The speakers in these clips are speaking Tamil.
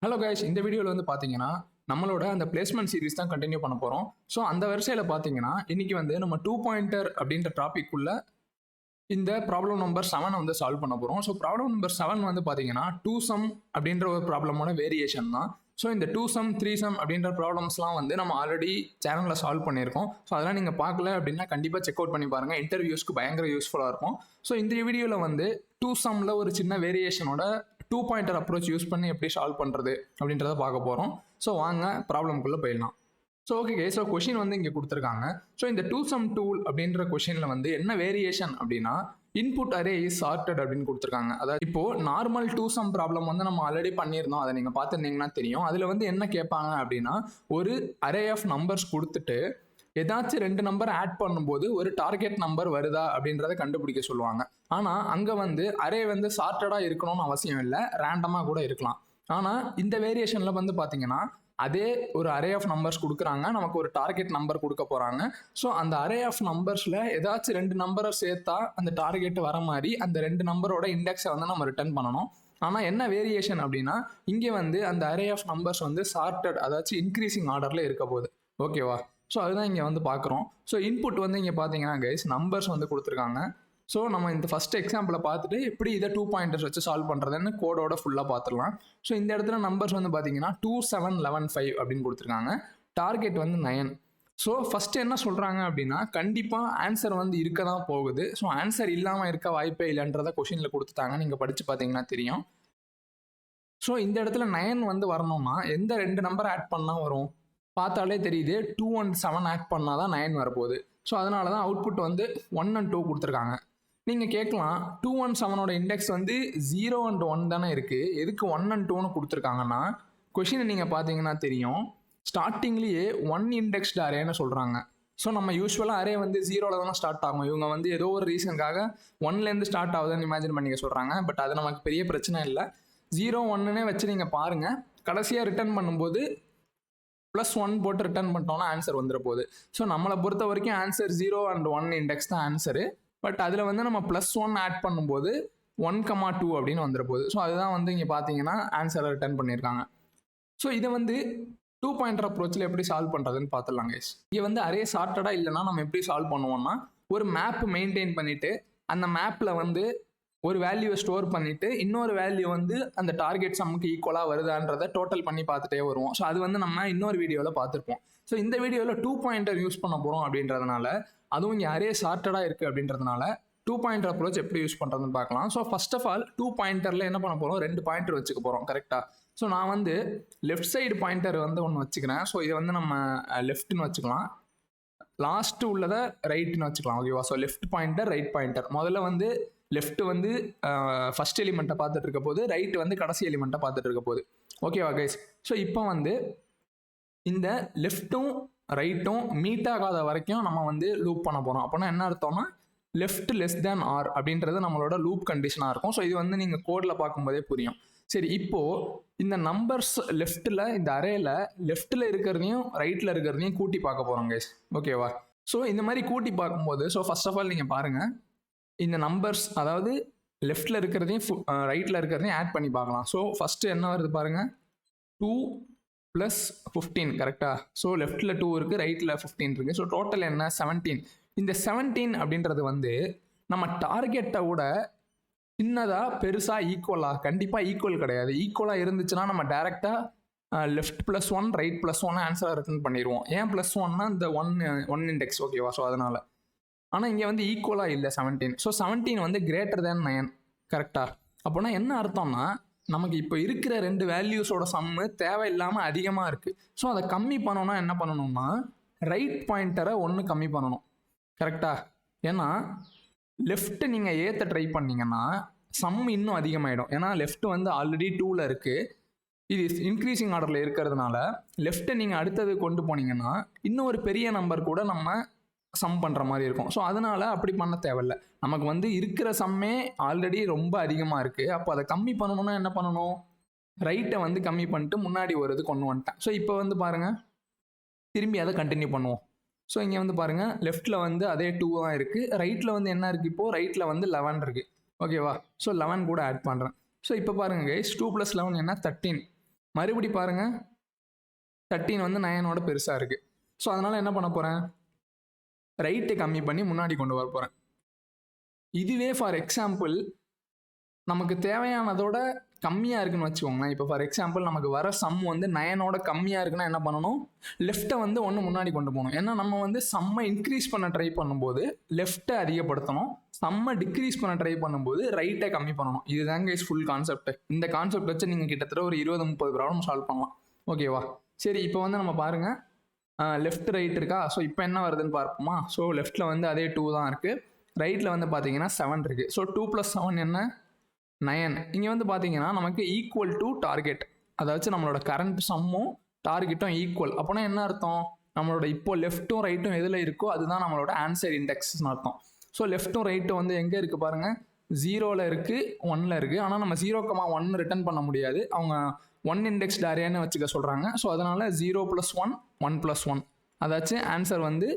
ஹலோ கைஸ், இந்த வீடியோவில் வந்து பார்த்தீங்கன்னா நம்மளோட அந்த பிளேஸ்மெண்ட் சீரிஸ் தான் கண்டினியூ பண்ண போகிறோம். ஸோ அந்த வரிசையில் பார்த்தீங்கன்னா இன்னைக்கு வந்து நம்ம 2 பாயிண்டர் அப்படின்ற டாபிக் உள்ள இந்த ப்ராப்ளம் நம்பர் 7 வந்து சால்வ் பண்ண போகிறோம். ஸோ ப்ராப்ளம் நம்பர் 7 வந்து பார்த்தீங்கன்னா 2 சம் அப்படின்ற ஒரு ப்ராப்ளமோட வேரியேஷன் தான். ஸோ இந்த 2 சம் 3 சம் அப்படின்ற ப்ராப்ளம்ஸ்லாம் வந்து நம்ம ஆல்ரெடி சேனலில் சால்வ் பண்ணியிருக்கோம். ஸோ அதெல்லாம் நீங்கள் பார்க்கல அப்படின்னா கண்டிப்பாக செக் அவுட் பண்ணி பாருங்கள். இன்டர்வியூஸ்க்கு பயங்கர யூஸ்ஃபுல்லாக இருக்கும். ஸோ இந்த வீடியோவில் வந்து 2 சம்மில் ஒரு சின்ன வேரியேஷனோட 2 பாயிண்டர் அப்ரோச் யூஸ் பண்ணி எப்படி சால்வ் பண்ணுறது அப்படின்றத பார்க்க போகிறோம். ஸோ வாங்க ப்ராப்ளம்குள்ளே போயிடலாம். ஸோ ஓகே, ஸோ கொஷின் வந்து இங்கே கொடுத்துருக்காங்க. ஸோ இந்த 2 சம் டூல் அப்படின்ற கொஷினில் வந்து என்ன வேரியேஷன் அப்படின்னா இன்புட் அரே இஸ் சார்ட்டட் அப்படின்னு கொடுத்துருக்காங்க. அதாவது இப்போ நார்மல் 2 சம் ப்ராப்ளம் வந்து நம்ம ஆல்ரெடி பண்ணியிருந்தோம், அதை நீங்கள் பார்த்துருந்தீங்கன்னா தெரியும். அதில் வந்து என்ன கேட்பாங்க அப்படின்னா ஒரு அரே ஆஃப் நம்பர்ஸ் கொடுத்துட்டு ஏதாச்சும் 2 நம்பர் ஆட் பண்ணும்போது ஒரு டார்கெட் நம்பர் வருதா அப்படின்றத கண்டுபிடிக்க சொல்லுவாங்க. ஆனால் அங்கே வந்து அரே வந்து சார்ட்டடாக இருக்கணும்னு அவசியம் இல்லை, ரேண்டமாக கூட இருக்கலாம். ஆனால் இந்த வேரியேஷனில் வந்து பார்த்தீங்கன்னா அதே ஒரு அரே ஆஃப் நம்பர்ஸ் கொடுக்குறாங்க, நமக்கு ஒரு டார்கெட் நம்பர் கொடுக்க போகிறாங்க. ஸோ அந்த அரே ஆஃப் நம்பர்ஸில் ஏதாச்சும் 2 நம்பரை சேர்த்தா அந்த டார்கெட் வர மாதிரி அந்த 2 நம்பரோட இண்டெக்ஸை வந்து நம்ம ரிட்டர்ன் பண்ணணும். ஆனால் என்ன வேரியேஷன் அப்படின்னா இங்கே வந்து அந்த அரே ஆஃப் நம்பர்ஸ் வந்து சார்ட்டட், அதாச்சும் இன்க்ரீசிங் ஆர்டரில் இருக்க போகுது. ஓகேவா? ஸோ அதுதான் இங்கே வந்து பார்க்குறோம். ஸோ இன்புட் வந்து இங்கே பார்த்தீங்கன்னா கைஸ் நம்பர்ஸ் வந்து கொடுத்துருக்காங்க. ஸோ நம்ம இந்த ஃபஸ்ட் எக்ஸாம்பிளை பார்த்துட்டு எப்படி இதை 2 பாயிண்டர்ஸ் வச்சு சால்வ் பண்ணுறதுன்னு கோடோட ஃபுல்லாக பார்த்துடலாம். ஸோ இந்த இடத்துல நம்பர்ஸ் வந்து பார்த்தீங்கன்னா 2, 7, 11, 5 அப்படின்னு கொடுத்துருக்காங்க. டார்கெட் வந்து 9. ஸோ ஃபஸ்ட்டு என்ன சொல்கிறாங்க அப்படின்னா கண்டிப்பாக ஆன்சர் வந்து இருக்க தான் போகுது. ஸோ ஆன்சர் இல்லாமல் இருக்க வாய்ப்பே இல்லைன்றதை கொஷினில் கொடுத்துட்டாங்க, நீங்கள் படித்து பார்த்தீங்கன்னா தெரியும். ஸோ இந்த இடத்துல 9 வந்து வரணும்னா எந்த 2 நம்பர் ஆட் பண்ணால் வரும்? பார்த்தாலே தெரியுது, 2 and 7 ஆட் பண்ணால் தான் 9 வரப்போகுது. ஸோ அதனால தான் அவுட்புட் வந்து 1 and 2 கொடுத்துருக்காங்க. நீங்கள் கேட்கலாம் 2 and 7ஓட இண்டெக்ஸ் வந்து 0 and 1 தானே இருக்குது, எதுக்கு 1 and 2ன்னு கொடுத்துருக்காங்கன்னா கொஷினை நீங்கள் பார்த்தீங்கன்னா தெரியும், ஸ்டார்டிங்லேயே 1 இண்டெக்ஸ்டு அரேன்னு சொல்கிறாங்க. ஸோ நம்ம யூஸ்வலாக அரே வந்து 0ல் தானே ஸ்டார்ட் ஆகும். இவங்க வந்து ஏதோ ஒரு ரீசனுக்காக 1லேருந்து ஸ்டார்ட் ஆகுதுன்னு இமேஜின் பண்ணிக்க சொல்கிறாங்க. பட் அது நமக்கு பெரிய பிரச்சனை இல்லை. 0, 1ன்னே வச்சு நீங்கள் பாருங்கள், கடைசியாக ரிட்டர்ன் பண்ணும்போது +1 போட்டு ரிட்டர்ன் பண்ணிட்டோம்னா ஆன்சர் வந்துட போகுது. ஸோ நம்மளை பொறுத்த வரைக்கும் ஆன்சர் 0 and 1 இண்டெக்ஸ் தான் ஆன்சரு. பட் அதில் வந்து நம்ம +1 ஆட் பண்ணும்போது 1, 2 அப்படின்னு வந்துட போகுது. ஸோ அதுதான் வந்து இங்கே பார்த்தீங்கன்னா ஆன்சரை ரிட்டர்ன் பண்ணியிருக்காங்க. ஸோ இதை வந்து 2 பாயிண்டர் அப்ரோச்சில் எப்படி சால்வ் பண்ணுறதுன்னு பார்த்துடலாம் கைஸ். இங்கே வந்து அரே சார்ட்டடாக இல்லைன்னா நம்ம எப்படி சால்வ் பண்ணுவோம்னா ஒரு மேப் மெயின்டைன் பண்ணிவிட்டு அந்த மேப்பில் வந்து ஒரு வேல்யூவை ஸ்டோர் பண்ணிவிட்டு இன்னொரு வேல்யூ வந்து அந்த டார்கெட் சம்முக்கு ஈக்குவலாக வருதான்றதை டோட்டல் பண்ணி பார்த்துட்டே வருவோம். ஸோ அது வந்து நம்ம இன்னொரு வீடியோவில் பார்த்துருப்போம். ஸோ இந்த வீடியோவில் 2 பாயிண்டர் யூஸ் பண்ண போகிறோம் அப்படின்றதுனால, அதுவும் இங்கே அரே சார்ட்டடாக இருக்குது அப்படின்றதுனால 2 பாயிண்டர் அப்ரோச் எப்படி யூஸ் பண்ணுறதுன்னு பார்க்கலாம். ஸோ ஃபர்ஸ்ட் ஆஃப் ஆல் 2 பாயிண்டரில் என்ன பண்ண போகிறோம், 2 பாயிண்டர் வச்சுக்க போகிறோம். கரெக்டாக? ஸோ நான் வந்து லெஃப்ட் சைடு பாயிண்டர் வந்து ஒன்று வச்சுக்கிறேன். ஸோ இதை வந்து நம்ம லெஃப்ட்னு வச்சுக்கலாம், லாஸ்ட்டு உள்ளதை ரைட்னு வச்சுக்கலாம். ஓகேவா? So left pointer, right pointer. முதல்ல வந்து லெஃப்ட் வந்து ஃபர்ஸ்ட் எலிமெண்ட்டை பார்த்துட்டு இருக்க போது, ரைட் வந்து கடைசி எலிமெண்ட்டை பார்த்துட்டு இருக்க போது. ஓகேவா கைஸ்? ஸோ இப்போ வந்து இந்த லெஃப்ட்டும் ரைட்டும் மீட் ஆகாத வரைக்கும் நம்ம வந்து லூப் பண்ண போகிறோம். அப்போனா என்ன அர்த்தம்னா லெஃப்ட் r அப்படின்றது நம்மளோட லூப் கண்டிஷனாக இருக்கும். ஸோ இது வந்து நீங்கள் கோடில் பார்க்கும்போதே புரியும். சரி, இப்போது இந்த நம்பர்ஸ் லெஃப்ட்டில், இந்த அரேல லெஃப்ட்டில் இருக்கிறதையும் ரைட்டில் இருக்கிறதையும் கூட்டி பார்க்க போகிறோம் கைஸ். ஓகேவா? ஸோ இந்த மாதிரி கூட்டி பார்க்கும்போது, ஸோ ஃபர்ஸ்ட் ஆஃப் ஆல் நீங்கள் பாருங்கள், இந்த நம்பர்ஸ் அதாவது லெஃப்ட்டில் இருக்கிறதையும் ரைட்டில் இருக்கிறதையும் ஆட் பண்ணி பார்க்கலாம். ஸோ ஃபஸ்ட்டு என்ன வருது பாருங்கள், 2 + 15. கரெக்டாக? ஸோ லெஃப்ட்டில் 2 இருக்குது, ரைட்டில் 15 இருக்குது. ஸோ டோட்டல் என்ன, 17. இந்த 17 அப்படின்றது வந்து நம்ம டார்கெட்டை விட சின்னதாக பெருசாக ஈக்குவலாக, கண்டிப்பாக ஈக்குவல் கிடையாது. ஈக்குவலாக இருந்துச்சுன்னா நம்ம டேரெக்டாக லெஃப்ட் +1 ரைட் +1 ஆன்சரை ரிட்டர்ன் பண்ணிடுவோம். ஏன் +1னா இந்த 1 இண்டெக்ஸ். ஓகேவா? ஸோ அதனால். ஆனால் இங்கே வந்து ஈக்குவலாக இல்லை 17. ஸோ 17 வந்து > 9. கரெக்டாக? அப்போனா என்ன அர்த்தம்னா நமக்கு இப்போ இருக்கிற 2 வேல்யூஸோட சம்மு தேவையில்லாமல் அதிகமாக இருக்குது. ஸோ அதை கம்மி பண்ணணும்னா என்ன பண்ணணும்னா ரைட் பாயிண்டரை 1 கம்மி பண்ணணும். கரெக்டாக? ஏன்னா லெஃப்ட்டு நீங்கள் ஏற்ற ட்ரை பண்ணிங்கன்னா சம் இன்னும் அதிகமாகிடும். ஏன்னா லெஃப்ட் வந்து ஆல்ரெடி 2ல் இருக்குது, இது இன்க்ரீசிங் ஆர்டரில் இருக்கிறதுனால லெஃப்ட்டை நீங்கள் அடுத்தது கொண்டு போனீங்கன்னா இன்னும் ஒரு பெரிய நம்பர் கூட நம்ம சம் பண்ணுற மாதிரி இருக்கும். ஸோ அதனால் அப்படி பண்ண தேவையில்லை. நமக்கு வந்து இருக்கிற சம்மே ஆல்ரெடி ரொம்ப அதிகமாக இருக்குது. அப்போ அதை கம்மி பண்ணணும்னா என்ன பண்ணணும், ரைட்டை வந்து கம்மி பண்ணிட்டு முன்னாடி ஒரு இது கொண்டு வந்துட்டேன். ஸோ இப்போ வந்து பாருங்கள், திரும்பி அதை கண்டினியூ பண்ணுவோம். ஸோ இங்கே வந்து பாருங்கள், லெஃப்ட்டில் வந்து அதே 2 தான் இருக்குது, ரைட்டில் வந்து என்ன இருக்குது, இப்போது ரைட்டில் வந்து 11 இருக்குது. ஓகேவா? ஸோ 11 கூட ஆட் பண்ணுறேன். ஸோ இப்போ பாருங்கள் கைஸ், 2 + 11 என்ன, 13. மறுபடி பாருங்க 13 வந்து 9ஓட பெருசாக இருக்குது. ஸோ அதனால் என்ன பண்ண போகிறேன், ரைட்டை கம்மி பண்ணி முன்னாடி கொண்டு வர போகிறேன். இதுவே ஃபார் எக்ஸாம்பிள் நமக்கு தேவையானதோட கம்மியாக இருக்குன்னு வச்சுக்கோங்களேன். இப்போ ஃபார் எக்ஸாம்பிள் நமக்கு வர சம் வந்து 9ஓட கம்மியாக இருக்குன்னா என்ன பண்ணணும், லெஃப்ட்டை வந்து ஒன்று முன்னாடி கொண்டு போகணும். ஏன்னா நம்ம வந்து சம்மை இன்க்ரீஸ் பண்ண ட்ரை பண்ணும்போது லெஃப்ட்டை அதிகப்படுத்தணும், சம்மை டிக்ரீஸ் பண்ண ட்ரை பண்ணும்போது ரைட்டை கம்மி பண்ணணும். இதுதாங்க ஃபுல் கான்செப்ட். இந்த கான்செப்ட் வச்சு நீங்கள் கிட்டத்தட்ட ஒரு 20-30 ப்ராப்ளம் சால்வ் பண்ணலாம். ஓகேவா? சரி, இப்போ வந்து நம்ம பாருங்கள் லெஃப்ட் ரைட் இருக்கா. ஸோ இப்போ என்ன வருதுன்னு பார்ப்போமா. ஸோ லெஃப்ட்டில் வந்து அதே 2 தான் இருக்குது, ரைட்டில் வந்து பார்த்தீங்கன்னா 7 இருக்குது. ஸோ 2 + 7 என்ன, 9. இங்கே வந்து பார்த்தீங்கன்னா நமக்கு ஈக்குவல் டு டார்கெட், அதாச்சும் நம்மளோட கரண்ட் சம்மும் டார்கெட்டும் ஈக்குவல். அப்போனா என்ன அர்த்தம், நம்மளோட இப்போ லெஃப்ட்டும் ரைட்டும் எதில் இருக்கோ அதுதான் நம்மளோட ஆன்சர் இண்டெக்ஸ்னு அர்த்தம். ஸோ லெஃப்ட்டும் ரைட்டும் வந்து எங்கே இருக்குது பாருங்கள், 0ல் இருக்குது, 1ல் இருக்குது. ஆனால் நம்ம 0,1 ரிட்டர்ன் பண்ண முடியாது, அவங்க 1 இண்டெக்ஸ்டு அரேன்னு வச்சுக்க சொல்கிறாங்க. ஸோ அதனால் 0 + 1 1 + 1, அதாச்சும் ஆன்சர் வந்து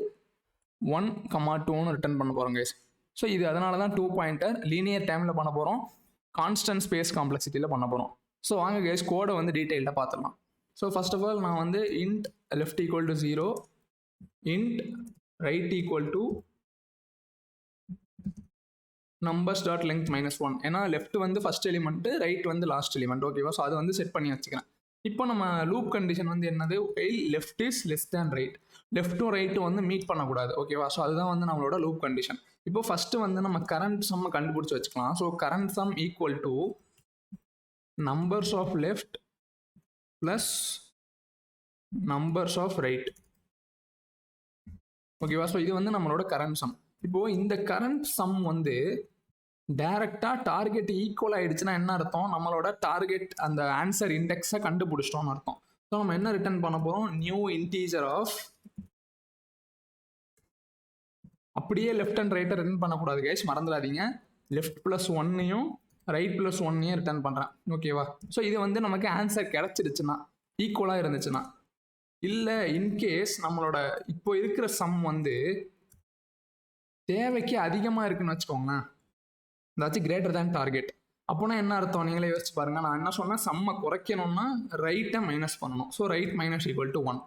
1,2ன்னு ரிட்டர்ன் பண்ண போகிறோம் கைஸ். ஸோ இது அதனால தான் 2 பாயிண்டர் லீனியர் டைமில் பண்ண போகிறோம், கான்ஸ்டன்ட் ஸ்பேஸ் காம்ப்ளெக்சிட்டியில் பண்ண போகிறோம். ஸோ வாங்க கைஸ் கோடை வந்து டீட்டெயில்டாக பார்த்துடலாம். ஸோ ஃபர்ஸ்ட் ஆஃப் ஆல் நான் வந்து int left = 0, int right = numbers.length -1. ஏன்னா லெஃப்ட் வந்து ஃபர்ஸ்ட் எலிமெண்ட், ரைட் வந்து லாஸ்ட் எலிமெண்ட். ஓகேவா? ஸோ அதை வந்து செட் பண்ணி வச்சுக்கிறேன். இப்போ நம்ம லூப் கண்டிஷன் வந்து என்னது, left is less than right, லெஃப்ட்டும் ரைட்டும் வந்து மீட் பண்ணக்கூடாது. ஓகேவா? ஸோ அதுதான் வந்து நம்மளோட லூப் கண்டிஷன். இப்போ ஃபர்ஸ்ட் வந்து நம்ம கரண்ட் சம்மை கண்டுபிடிச்சி வச்சுக்கலாம். So current sum equal to numbers of left plus numbers of right. ஓகேவா? ஸோ இது வந்து நம்மளோட கரண்ட் சம். இப்போது இந்த கரண்ட் சம் வந்து டைரெக்டாக டார்கெட் ஈக்குவல் ஆகிடுச்சுன்னா என்ன அர்த்தம், நம்மளோட டார்கெட் அந்த ஆன்சர் இண்டெக்ஸை கண்டுபிடிச்சிட்டோம்னு அர்த்தம். ஸோ நம்ம என்ன ரிட்டர்ன் பண்ண போகிறோம், நியூ இன்டீஜர் ஆஃப், அப்படியே லெஃப்ட் அண்ட் ரைட்டை ரிட்டர்ன் பண்ணக்கூடாது கைஸ், மறந்துடாதீங்க. லெஃப்ட் + 1யும் ரைட் + 1யும் ரிட்டர்ன் பண்ணுறேன். ஓகேவா? ஸோ இது வந்து நமக்கு ஆன்சர் கிடச்சிருச்சுன்னா, ஈக்குவலாக இருந்துச்சுன்னா. இல்லை இன்கேஸ் நம்மளோட இப்போ இருக்கிற சம் வந்து தேவைக்கு அதிகமாக இருக்குன்னு வச்சுக்கோங்களேன், அதாச்சும் கிரேட்டர் தேன் டார்கெட், அப்போனா என்ன அர்த்தம் நீங்களே யோசிச்சு பாருங்க. நான் என்ன சொன்னேன், சம்மை குறைக்கணும்னா ரைட்டை மைனஸ் பண்ணணும். So right minus equal to 1.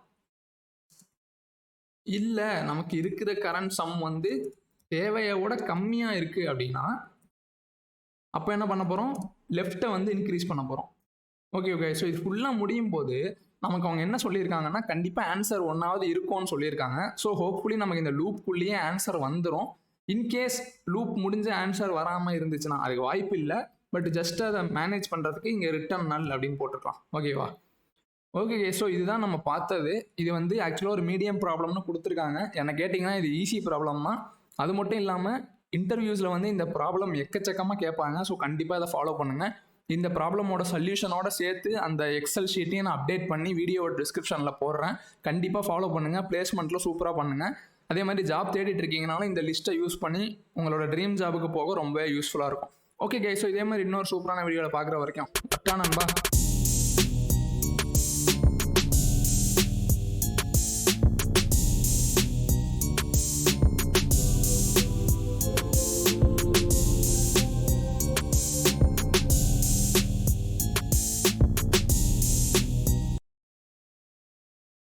இல்லை நமக்கு இருக்கிற கரண்ட் சம் வந்து தேவையோட கம்மியாக இருக்குது அப்படின்னா அப்போ என்ன பண்ண போகிறோம், லெஃப்ட்டை வந்து இன்க்ரீஸ் பண்ண போகிறோம். ஓகே. ஸோ இது ஃபுல்லாக முடியும் போது நமக்கு அவங்க என்ன சொல்லியிருக்காங்கன்னா, கண்டிப்பாக ஆன்சர் 1ஆவது இருக்கும்னு சொல்லியிருக்காங்க. ஸோ ஹோப்ஃபுல்லி நமக்கு இந்த லூப்புக்குள்ளேயே ஆன்சர் வந்துடும். இன்கேஸ் லூப் முடிஞ்ச ஆன்சர் வராமல் இருந்துச்சுன்னா அதுக்கு வாய்ப்பு இல்லை, பட் ஜஸ்ட் அதை மேனேஜ் பண்ணுறதுக்கு இங்கே ரிட்டர்ன் நல் அப்படின்னு போட்டுக்கலாம். ஓகேவா? ஓகே. ஸோ இதுதான் நம்ம பார்த்தது. இது வந்து ஆக்சுவலாக ஒரு மீடியம் ப்ராப்ளம்னு கொடுத்துருக்காங்க. என்ன கேட்டிங்கன்னா இது ஈஸி ப்ராப்ளம் தான். அது மட்டும் இல்லாமல் இன்டர்வியூஸில் வந்து இந்த ப்ராப்ளம் எக்கச்சக்கமாக கேட்பாங்க. ஸோ கண்டிப்பாக அதை ஃபாலோ பண்ணுங்கள். இந்த ப்ராப்ளமோட சொல்யூஷனோட சேர்த்து அந்த எக்ஸல் ஷீட்டையும் நான் அப்டேட் பண்ணி வீடியோவோட டிஸ்கிரிப்ஷனில் போடுறேன். கண்டிப்பாக ஃபாலோ பண்ணுங்கள். பிளேஸ்மெண்ட்டில் சூப்பராக பண்ணுங்கள். அதே மாதிரி ஜாப் தேடிட்டு இருக்கீங்கனாலும் இந்த லிஸ்ட்டை யூஸ் பண்ணி உங்களோட ட்ரீம் ஜாபுக்கு போக ரொம்ப யூஸ்ஃபுல்லாக இருக்கும். ஓகே கைஸ், ஸோ இதே மாதிரி இன்னொரு சூப்பரான வீடியோவில் பார்க்குற வரைக்கும் நண்பா.